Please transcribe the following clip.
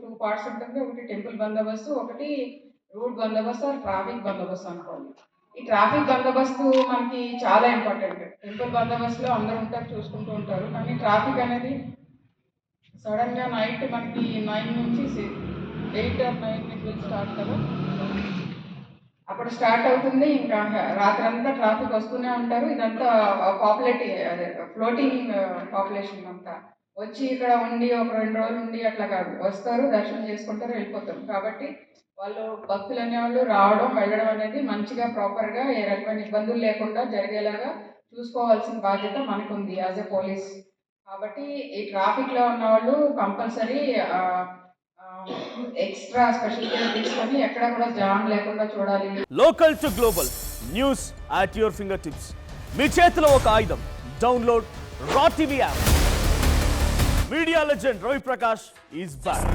2 parts ఉంటుంది. ఒకటి temple బందోబస్తు, ఒకటి రూట్ బందోబస్తు ఆర్ ట్రాఫిక్ బందోబస్తు అనుకోండి. ఈ ట్రాఫిక్ బందోబస్తు మనకి చాలా ఇంపార్టెంట్. టెంపుల్ బందోబస్తులో అందరూ ఉంటారు, చూసుకుంటూ ఉంటారు. కానీ ట్రాఫిక్ అనేది సడన్‌గా నైట్ మనకి 9 నుంచి 8 ఆర్ 9 విల్ స్టార్ట్ కదా! అప్పుడు స్టార్ట్ అవుతుంది. ఇంకా రాత్రంతా ట్రాఫిక్ వస్తూనే ఉంటారు. ఇదంతా అదే ఫ్లోటింగ్ పాపులేషన్ అంతా. వచ్చి ఇక్కడ ఉండి ఒక 2 రోజులు ఉండి అట్లా కాదు. వస్తారు, దర్శనం చేసుకుంటారు, వెళ్ళిపోతారు. కాబట్టి వాళ్ళు భక్తులు అనేవాళ్ళు రావడం, వెళ్ళడం అనేది మంచిగా ప్రాపర్‌గా ఏ రకమైన ఇబ్బందులు లేకుండా జరిగేలాగా చూసుకోవాల్సిన బాధ్యత మనకుంది యాస్ ఎ పోలీస్. కాబట్టి ఈ ట్రాఫిక్‌లో ఉన్నవాళ్ళు కంపల్సరీ ఎక్స్ట్రా స్పెషల్ కేర్ తీసుకొని ఎక్కడ కూడా జామ్ లేకుండా చూడాలి. Local to global news at your finger tips. మీ చేతిలో ఒక ఆయుధం. Download R TV app. Media legend Ravi Prakash is back.